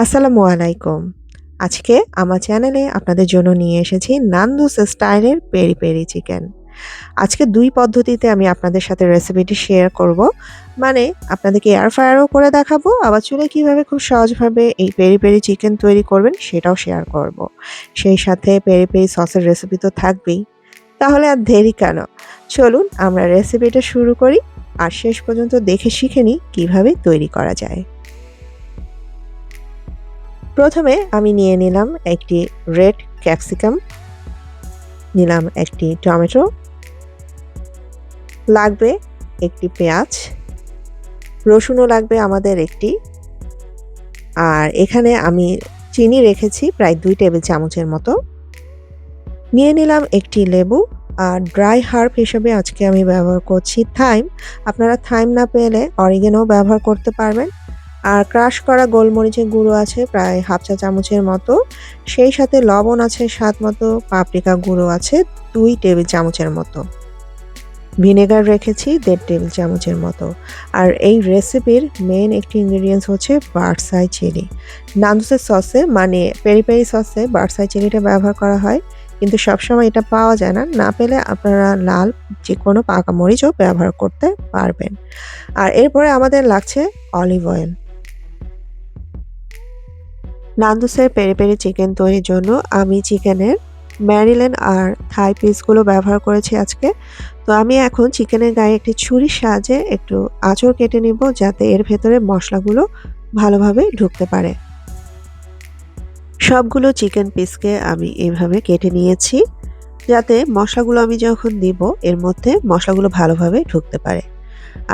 আসসালামু আলাইকুম। আজকে আমার চ্যানেলে আপনাদের জন্য নিয়ে এসেছি নান্দোস স্টাইলের পেরি পেরি চিকেন। আজকে ২ পদ্ধতিতে আমি আপনাদের সাথে রেসিপিটি শেয়ার করব। মানে আপনাদেরকে এয়ার ফ্রায়ারও করে দেখাবো, আবার চুলায় কিভাবে খুব সহজভাবে এই পেরি পেরি চিকেন তৈরি করবেন সেটাও শেয়ার করব। সেই সাথে পেরি পেরি সসের রেসিপি তো থাকবেই। তাহলে আর দেরি কেন? চলুন আমরা রেসিপিটা শুরু করি আর শেষ পর্যন্ত দেখে শিখে নিই কিভাবে তৈরি করা যায়। প্রথমে আমি নিয়ে নিলাম একটি রেড ক্যাপসিকাম, নিলাম একটি টমেটো, লাগবে একটি পেঁয়াজ, রসুনও লাগবে আমাদের একটি। আর এখানে আমি চিনি রেখেছি প্রায় ২ টেবিল চামচের মতো। নিয়ে নিলাম একটি লেবু, আর ড্রাই হার্ব হিসেবে আজকে আমি ব্যবহার করছি থাইম। আপনারা থাইম না পেলে অরিগেনো ব্যবহার করতে পারবেন। আর ক্রাশ করা গোলমরিচের গুঁড়ো আছে প্রায় 1/2 চা চামচের মতো। সেই সাথে লবণ আছে স্বাদ মতো, পাপরিকা গুঁড়ো আছে ২ টেবিল চামচের মতো। ভিনেগার রেখেছি ১.৫ টেবিল চামচের মতো। আর এই রেসিপির মেইন একটি ইনগ্রিডিয়েন্টস হচ্ছে বার্ডস আই চিলি। নান্দোসের সসে মানে পেরি পেরি সসে বার্ডস আই চিলিটা ব্যবহার করা হয়, কিন্তু সবসময় এটা পাওয়া যায় না। না পেলে আপনারা লাল যেকোনো পাকা মরিচও ব্যবহার করতে পারবেন। আর এরপরে আমাদের লাগছে অলিভ অয়েল। নান্দোসের পেরি পেরি চিকেন তৈরির জন্য আমি চিকেনের ম্যারিনেড আর থাই পিসগুলো ব্যবহার করেছি আজকে। তো আমি এখন চিকেনের গায়ে একটি ছুরির সাহায্যে একটু আঁচড় কেটে নিব, যাতে এর ভেতরে মশলাগুলো ভালোভাবে ঢুকতে পারে। সবগুলো চিকেন পিসকে আমি এভাবে কেটে নিয়েছি, যাতে মশলাগুলো আমি যখন দিব এর মধ্যে মশলাগুলো ভালোভাবে ঢুকতে পারে।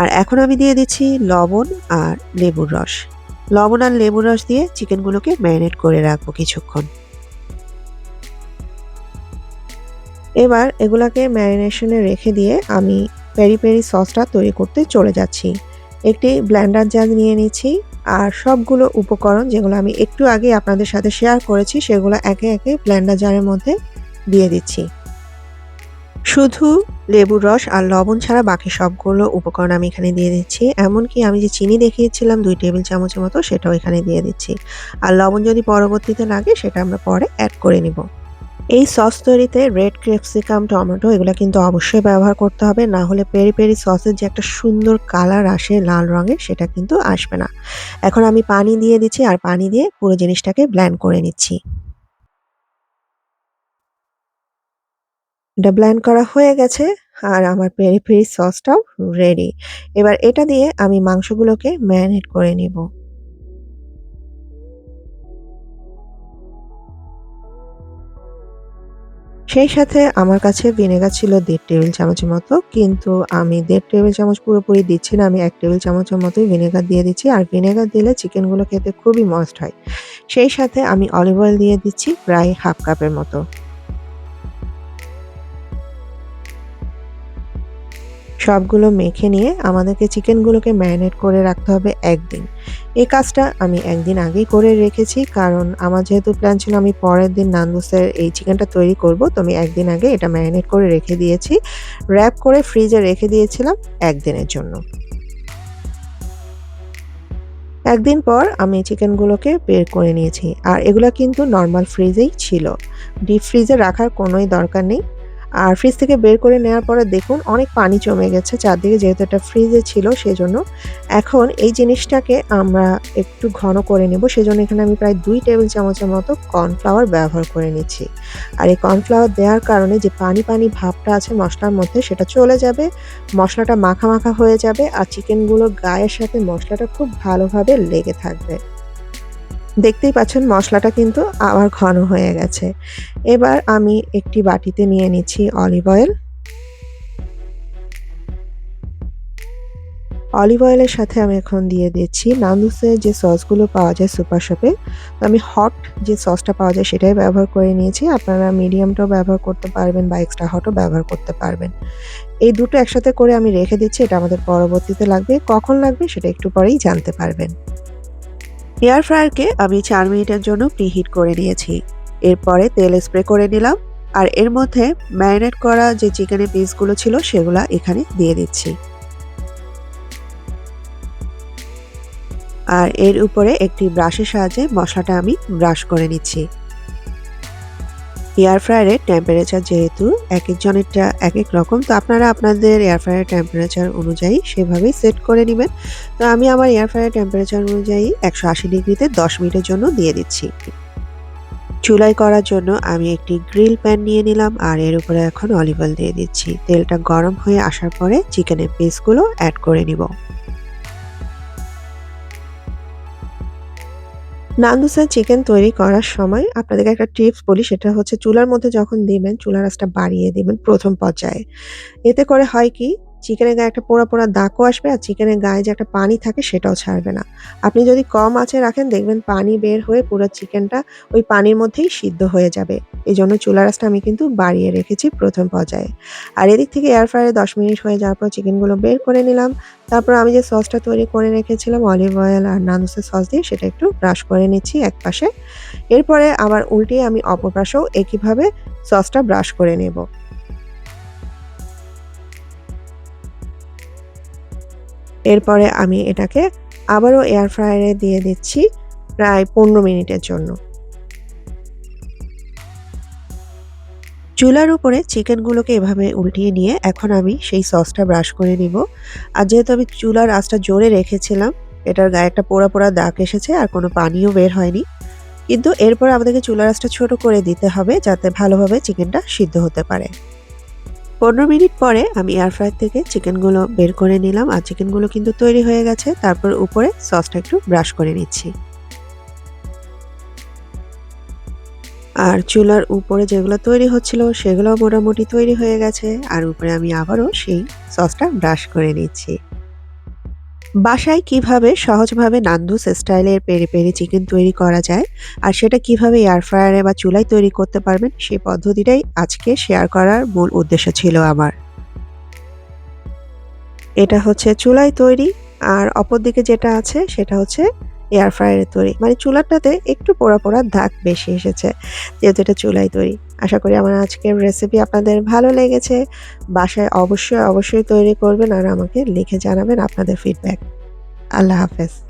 আর এখন আমি দিয়ে দিচ্ছি লবণ আর লেবুর রস। লবণ আর লেবুর রস দিয়ে চিকেনগুলোকে ম্যারিনেট করে রাখবো কিছুক্ষণ। এবার এগুলাকে ম্যারিনেশনে রেখে দিয়ে আমি পেরি পেরি সসটা তৈরি করতে চলে যাচ্ছি। একটি ব্লেন্ডার জার নিয়ে নিচ্ছি, আর সবগুলো উপকরণ যেগুলো আমি একটু আগে আপনাদের সাথে শেয়ার করেছি সেগুলো একে একে ব্লেন্ডার জারের মধ্যে দিয়ে দিচ্ছি। শুধু লেবুর রস আর লবণ ছাড়া বাকি সবগুলো উপকরণ আমি এখানে দিয়ে দিচ্ছি। এমনকি আমি যে চিনি দেখিয়েছিলাম ২ টেবিল চামচের মতো, সেটাও এখানে দিয়ে দিচ্ছি। আর লবণ যদি পরবর্তীতে লাগে সেটা আমরা পরে অ্যাড করে নিব। এই সস তৈরিতে রেড ক্যাপসিকাম, টমেটো এগুলো কিন্তু অবশ্যই ব্যবহার করতে হবে, না হলে পেরি পেরি সসের যে একটা সুন্দর কালার আসে লাল রঙের সেটা কিন্তু আসবে না। এখন আমি পানি দিয়ে দিচ্ছি, আর পানি দিয়ে পুরো জিনিসটাকে ব্লেন্ড করে নিচ্ছি। এটা ব্লেন্ড করা হয়ে গেছে, আর আমার পেরি পেরি সসটাও রেডি। এবার এটা দিয়ে আমি মাংসগুলোকে ম্যারিনেট করে নিব। সেই সাথে আমার কাছে ভিনেগার ছিল ১.৫ টেবিল চামচের মতো, কিন্তু আমি ১.৫ টেবিল চামচ পুরোপুরি দিচ্ছি না, আমি ১ টেবিল চামচের মতোই ভিনেগার দিয়ে দিচ্ছি। আর ভিনেগার দিলে চিকেনগুলো খেতে খুবই মস্ট হয়। সেই সাথে আমি অলিভ অয়েল দিয়ে দিচ্ছি প্রায় 1/2 কাপের মতো। সবগুলো মেখে নিয়ে আমাদেরকে চিকেনগুলোকে ম্যারিনেট করে রাখতে হবে ১ দিন। এই কাজটা আমি ১ দিন আগেই করে রেখেছি, কারণ আমার যেহেতু প্ল্যান ছিল আমি পরের দিন নান্দোসের এই চিকেনটা তৈরি করব। তো আমি ১ দিন আগে এটা ম্যারিনেট করে রেখে দিয়েছি। র‍্যাপ করে ফ্রিজে রেখে দিয়েছিলাম ১ দিনের জন্য। ১ দিন পর আমি চিকেনগুলোকে বের করে নিয়েছি। আর এগুলা কিন্তু নরমাল ফ্রিজেই ছিল। ডিপ ফ্রিজে রাখার কোনোই দরকার নেই। আর ফ্রিজ থেকে বের করে নেওয়ার পরে দেখুন অনেক পানি জমে গেছে চারদিকে, যেহেতু এটা ফ্রিজে ছিল সেজন্য। এখন এই জিনিসটাকে আমরা একটু ঘন করে নেব। সেজন্য এখানে আমি প্রায় ২ টেবিল চামচের মতো কর্নফ্লাওয়ার ব্যবহার করে নিচ্ছি। আর এই কর্নফ্লাওয়ার দেওয়ার কারণে যে পানি পানি ভাবটা আছে মসলার মধ্যে সেটা চলে যাবে। মসলাটা মাখা মাখা হয়ে যাবে, আর চিকেনগুলোর গায়ের সাথে মসলাটা খুব ভালোভাবে লেগে থাকবে। দেখতেই পাচ্ছেন মসলাটা কিন্তু আবার ঘন হয়ে গেছে। এবার আমি একটি বাটিতে নিয়ে নিচ্ছি অলিভ অয়েল। অলিভ অয়েলের সাথে আমি এখন দিয়ে দিচ্ছি নান্দোসের যে সসগুলো পাওয়া যায় সুপার শপে। তো আমি হট যে সসটা পাওয়া যায় সেটাই ব্যবহার করে নিয়েছি। আপনারা মিডিয়ামটাও ব্যবহার করতে পারবেন বা এক্সট্রা হটও ব্যবহার করতে পারবেন। এই দুটো একসাথে করে আমি রেখে দিচ্ছি, এটা আমাদের পরবর্তীতে লাগবে। কখন লাগবে সেটা একটু পরেই জানতে পারবেন। এয়ার ফ্রায়ারকে আমি ৪ মিনিটের জন্য প্রিহিট করে নিয়েছি। এরপরে তেল স্প্রে করে নিলাম, আর এর মধ্যে ম্যারিনেট করা যে চিকেনের পিসগুলো ছিল সেগুলা এখানে দিয়ে দিচ্ছি। আর এর উপরে একটি ব্রাশের সাহায্যে মশলাটা আমি ব্রাশ করে নিচ্ছি। এয়ার ফ্রায়ারের টেম্পারেচার যেহেতু একেকজনেরটা একেক রকম, তো আপনারা আপনাদের এয়ার ফ্রায়ারের টেম্পারেচার অনুযায়ী সেভাবেই সেট করে নেবেন। তো আমি আমার এয়ার ফ্রায়ারের টেম্পারেচার অনুযায়ী 180 ডিগ্রিতে 10 মিনিটের জন্য দিয়ে দিচ্ছি। চুলায় করার জন্য আমি একটি গ্রিল প্যান নিয়ে নিলাম আর এর উপরে এখন অলিভ অয়েল দিয়ে দিচ্ছি। তেলটা গরম হয়ে আসার পরে চিকেনের পিসগুলো অ্যাড করে নিব। নান্দুসের চিকেন তৈরি করার সময় আপনাদেরকে একটা টিপস বলি, সেটা হচ্ছে চুলার মধ্যে যখন দিবেন চুলার আঁচটা বাড়িয়ে দিবেন প্রথম পর্যায়ে। এতে করে হয় কি, চিকেনের গায়ে একটা পোড়া, পোড়া দাগও আসবে আর চিকেনের গায়ে যে একটা পানি থাকে সেটাও ছাড়বে না। আপনি যদি কম আঁচে রাখেন দেখবেন পানি বের হয়ে পুরো চিকেনটা ওই পানির মধ্যেই সিদ্ধ হয়ে যাবে। এজন্য চুলার আঁচটা আমি কিন্তু বাড়িয়ে রেখেছি প্রথম পর্যায়ে। আর এদিক থেকে এয়ার ফ্রায়ারে 10 মিনিট হয়ে যাওয়ার পর চিকেনগুলো বের করে নিলাম। তারপর আমি যে সসটা তৈরি করে রেখেছিলাম অলিভ অয়েল আর নান্দুসের সস দিয়ে সেটা একটু ব্রাশ করে নিচ্ছি একপাশে। এরপরে আবার উল্টিয়ে আমি অপর পাশেও একইভাবে সসটা ব্রাশ করে নেব। এরপরে আমি এটাকে আবারও এয়ার ফ্রায়ারে দিয়ে দিচ্ছি প্রায় 15 মিনিটের জন্য। চুলার উপরে চিকেনগুলোকে এভাবে উল্টিয়ে নিয়ে এখন আমি সেই সসটা ব্রাশ করে নিব। আর যেহেতু আমি চুলার আঁচটা জোরে রেখেছিলাম, এটার গায়ে একটা পোড়া, পোড়া দাগ এসেছে আর কোনো পানিও বের হয়নি। কিন্তু এরপর আমাদেরকে চুলার আঁচটা ছোট করে দিতে হবে যাতে ভালোভাবে চিকেনটা সিদ্ধ হতে পারে। 15 মিনিট পরে আমি এয়ার ফ্রায়ার থেকে চিকেনগুলো বের করে নিলাম আর চিকেনগুলো কিন্তু তৈরি হয়ে গেছে। তারপর উপরে সসটা একটু ব্রাশ করে নিচ্ছি। আর চুলার উপরে যেগুলো তৈরি হচ্ছিল সেগুলো মোটামুটি তৈরি হয়ে গেছে আর উপরে আমি আবারও সেই সসটা ব্রাশ করে নিচ্ছি। বাসায় কিভাবে সহজভাবে নান্দুস স্টাইলের পেরি পেরি চিকেন তৈরি করা যায় আর সেটা কিভাবে এয়ার ফ্রায়ারে বা চুলায় তৈরি করতে পারবেন সেই পদ্ধতিটাই আজকে শেয়ার করার মূল উদ্দেশ্য ছিল আমার। এটা হচ্ছে চুলায় তৈরি আর অপরদিকে যেটা আছে সেটা হচ্ছে এয়ার ফ্রায়ারে তৈরি। মানে চুলাটাতে একটু পোড়া, পোড়া দাগ বেশি এসেছে যেহেতু এটা চুলায় তৈরি। আশা করি আমার আজকের রেসিপি আপনাদের ভালো লেগেছে। বাসায় অবশ্যই, অবশ্যই তৈরি করবেন আর আমাকে লিখে জানাবেন আপনাদের ফিডব্যাক। আল্লাহ হাফেজ।